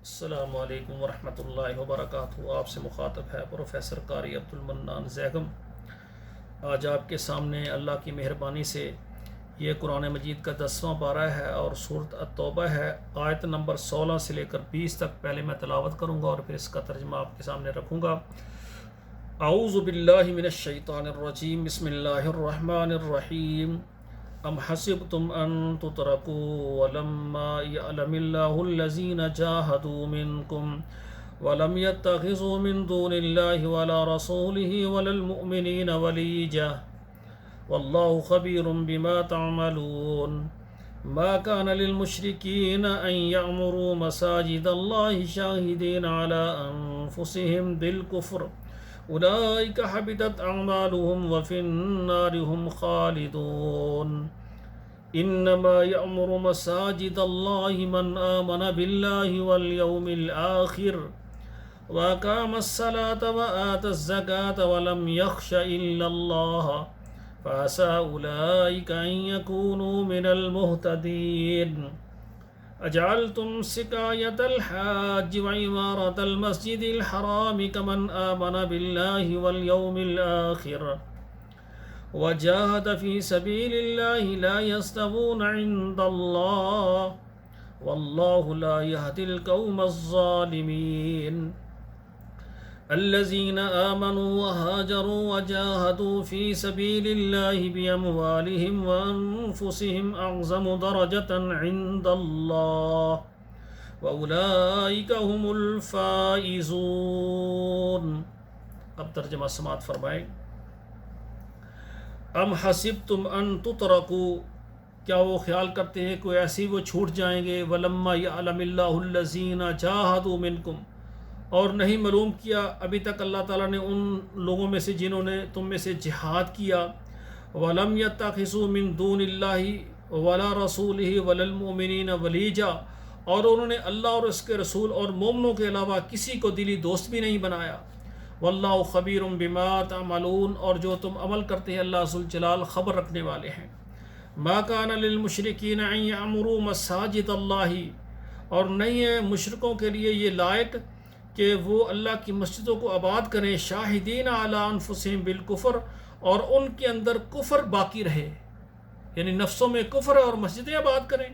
السلام علیکم ورحمۃ اللہ وبرکاتہ۔ آپ سے مخاطب ہے پروفیسر قاری عبد المنان زیغم۔ آج آپ کے سامنے اللہ کی مہربانی سے یہ قرآن مجید کا 10واں پارہ ہے اور سورۃ التوبہ ہے، آیت نمبر 16 سے لے کر 20 تک پہلے میں تلاوت کروں گا اور پھر اس کا ترجمہ آپ کے سامنے رکھوں گا۔ اعوذ باللہ من الشیطان الرجیم، بسم اللہ الرحمن الرحیم۔ ام حسبتم ان تتركوا ولما يعلم الله الذين جاهدوا منكم ولم يتخذوا من دون الله ولا رسوله ولا المؤمنين وليجا والله خبير بما تعملون ما كان للمشركين ان يعمروا مساجد الله شاهدين على انفسهم بالكفر اولئك حبطت اعمالهم وفي النار هم خالدون انما يعمر مساجد الله من آمن بالله واليوم الآخر وأقام الصلاة وآتى الزكاة ولم يخش إلا الله فعسى أولئك أن يكونوا من المهتدين أجعلتم سقاية الحاج وعمارة المسجد الحرام كمن آمن بالله واليوم الآخر وجاهد في سبيل الله لا يستوون عند الله والله لا يهدي القوم الظالمين الذين آمنوا وهاجروا وجاهدوا في سبيل الله بأموالهم وأنفسهم أعظم درجة عند الله وأولئك هم الفائزون۔ اب ترجمہ سماعت فرمائیں۔ ام حسبتم ان تترکوا، کیا وہ خیال کرتے ہیں کوئی ایسی وہ چھوٹ جائیں گے، ولما یعلم اللہ الذین جاہدوا منکم، اور نہیں معلوم کیا ابھی تک اللہ تعالیٰ نے ان لوگوں میں سے جنہوں نے تم میں سے جہاد کیا، ولم یتخذوا من دون اللہ ولا رسولہ ولا المؤمنین ولیجا، اور انہوں نے اللہ اور اس کے رسول اور مومنوں کے علاوہ کسی کو دلی دوست بھی نہیں بنایا۔ واللہ خبیر بما تعملون، اور جو تم عمل کرتے ہیں اللہ ذوالجلال خبر رکھنے والے ہیں۔ ما کان للمشرکین ان یعمروا مساجد اللہ، اور نہیں ہے مشرکوں کے لیے یہ لائق کہ وہ اللہ کی مسجدوں کو آباد کریں، شاہدین علی انفسہم بالکفر، اور ان کے اندر کفر باقی رہے، یعنی نفسوں میں کفر اور مسجدیں آباد کریں۔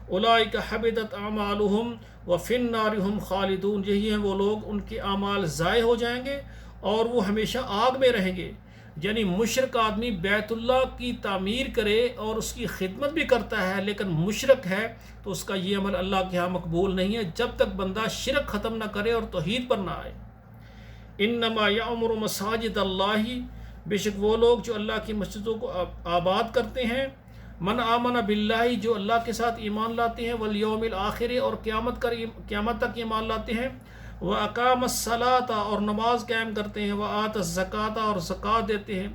اولئک حبطت اعمالہم وفی النار ھم خالدون، یہی ہیں وہ لوگ ان کے اعمال ضائع ہو جائیں گے اور وہ ہمیشہ آگ میں رہیں گے۔ یعنی مشرک آدمی بیت اللہ کی تعمیر کرے اور اس کی خدمت بھی کرتا ہے لیکن مشرک ہے تو اس کا یہ عمل اللہ کے ہاں مقبول نہیں ہے جب تک بندہ شرک ختم نہ کرے اور توحید پر نہ آئے۔ انما یعمر مساجد اللہ، بے شک وہ لوگ جو اللہ کی مسجدوں کو آباد کرتے ہیں، من آمن باللہ، جو اللہ کے ساتھ ایمان لاتے ہیں، والیوم الآخر، اور قیامت تک ایمان لاتے ہیں، وَأَقَامَ الصَّلَاةَ، اور نماز قائم کرتے ہیں، وَآتَى الزَّكَاةَ، اور زکوٰۃ دیتے ہیں،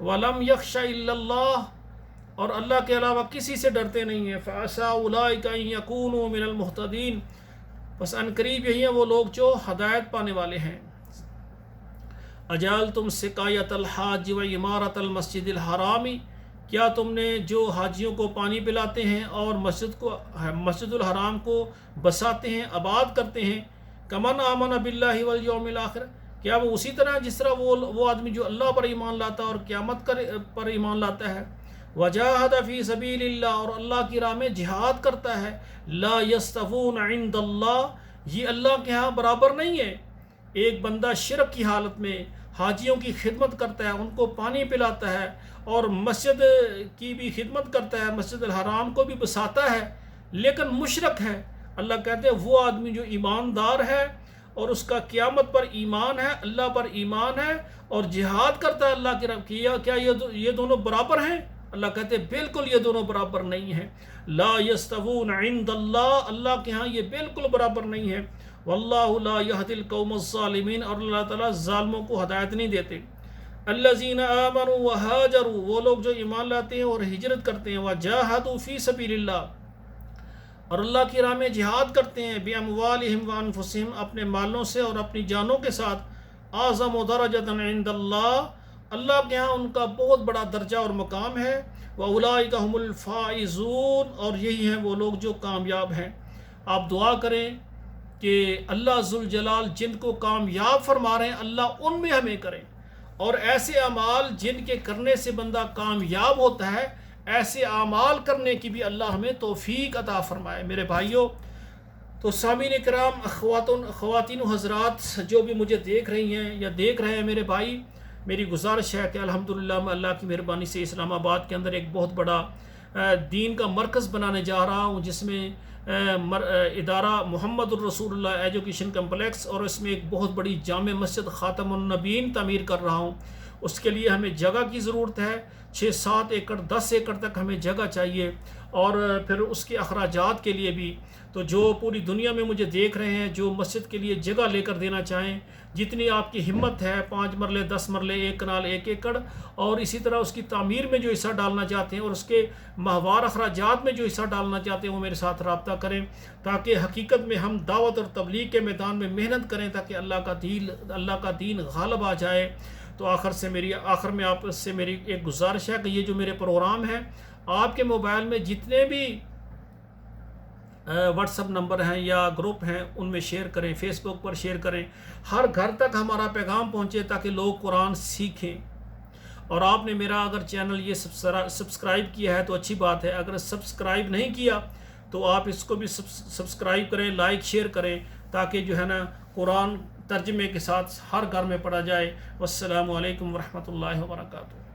وَلَمْ يَخْشَ إِلَّا اللَّهَ، اور اللہ کے علاوہ کسی سے ڈرتے نہیں ہیں، فَعَسَىٰ أُولَٰئِكَ أَن يَكُونُوا مِنَ الْمُهْتَدِينَ، بس عنقریب یہی ہیں وہ لوگ جو ہدایت پانے والے ہیں۔ اجعلتم سقایۃ الحاج وعمارۃ المسجد الحرام، کیا تم نے جو حاجیوں کو پانی پلاتے ہیں اور مسجد الحرام کو بساتے ہیں، آباد کرتے ہیں، کمن آمن باللہ والیوم الآخر، کیا وہ اسی طرح جس طرح وہ آدمی جو اللہ پر ایمان لاتا ہے اور قیامت پر ایمان لاتا ہے، وجاہد فی سبیل اللہ، اور اللہ کی راہ میں جہاد کرتا ہے، لا یستوون عند اللہ، یہ اللہ کے ہاں برابر نہیں ہے۔ ایک بندہ شرک کی حالت میں حاجیوں کی خدمت کرتا ہے، ان کو پانی پلاتا ہے اور مسجد کی بھی خدمت کرتا ہے، مسجد الحرام کو بھی بساتا ہے لیکن مشرک ہے، اللہ کہتے ہیں وہ آدمی جو ایماندار ہے اور اس کا قیامت پر ایمان ہے، اللہ پر ایمان ہے اور جہاد کرتا ہے اللہ کی راہ، کیا یہ دونوں برابر ہیں؟ اللہ کہتے ہیں بالکل یہ دونوں برابر نہیں ہیں۔ لا یستوون عند اللہ، اللہ کے ہاں یہ بالکل برابر نہیں ہے۔ واللہ لا یہدی القوم الظالمین، اور اللہ تعالیٰ ظالموں کو ہدایت نہیں دیتے۔ الذین آمنوا وہاجروا، وہ لوگ جو ایمان لاتے ہیں اور ہجرت کرتے ہیں، وجاہدوا فی سبیل اللہ، اور اللہ کی راہ میں جہاد کرتے ہیں، باموالہم وانفسہم، اپنے مالوں سے اور اپنی جانوں کے ساتھ، اعظم درجۃ عند اللہ، اللہ کے ہاں ان کا بہت بڑا درجہ اور مقام ہے۔ وَأُولَئِكَ هُمُ الْفَائِزُونَ، اور یہی ہیں وہ لوگ جو کامیاب ہیں۔ آپ دعا کریں کہ اللہ ذوالجلال جن کو کامیاب فرما رہے ہیں اللہ ان میں ہمیں کریں، اور ایسے اعمال جن کے کرنے سے بندہ کامیاب ہوتا ہے ایسے اعمال کرنے کی بھی اللہ ہمیں توفیق عطا فرمائے۔ میرے بھائیوں، تو سامعین کرام، خواتین و حضرات جو بھی مجھے دیکھ رہی ہیں یا دیکھ رہے ہیں میرے بھائی، میری گزارش ہے کہ الحمدللہ میں اللہ کی مہربانی سے اسلام آباد کے اندر ایک بہت بڑا دین کا مرکز بنانے جا رہا ہوں، جس میں ادارہ محمد الرسول اللہ ایجوکیشن کمپلیکس، اور اس میں ایک بہت بڑی جامع مسجد خاتم النبیین تعمیر کر رہا ہوں۔ اس کے لیے ہمیں جگہ کی ضرورت ہے، 6-7 ایکڑ 10 ایکڑ تک ہمیں جگہ چاہیے، اور پھر اس کے اخراجات کے لیے بھی۔ تو جو پوری دنیا میں مجھے دیکھ رہے ہیں جو مسجد کے لیے جگہ لے کر دینا چاہیں، جتنی آپ کی ہمت ہے، 5 مرلے 10 مرلے 1 کنال 1 ایکڑ، اور اسی طرح اس کی تعمیر میں جو حصہ ڈالنا چاہتے ہیں اور اس کے ماہوار اخراجات میں جو حصہ ڈالنا چاہتے ہیں وہ میرے ساتھ رابطہ کریں، تاکہ حقیقت میں ہم دعوت اور تبلیغ کے میدان میں محنت کریں، تاکہ اللہ کا دین غالب آ جائے۔ تو آخر میں آپ سے میری ایک گزارش ہے کہ یہ جو میرے پروگرام ہیں آپ کے موبائل میں جتنے بھی واٹس اپ نمبر ہیں یا گروپ ہیں ان میں شیئر کریں، فیس بک پر شیئر کریں، ہر گھر تک ہمارا پیغام پہنچے تاکہ لوگ قرآن سیکھیں۔ اور آپ نے میرا اگر چینل یہ سبسکرائب کیا ہے تو اچھی بات ہے، اگر سبسکرائب نہیں کیا تو آپ اس کو بھی سبسکرائب کریں، لائک شیئر کریں، تاکہ جو ہے نا قرآن ترجمے کے ساتھ ہر گھر میں پڑھا جائے۔ والسلام علیکم ورحمۃ اللہ وبرکاتہ۔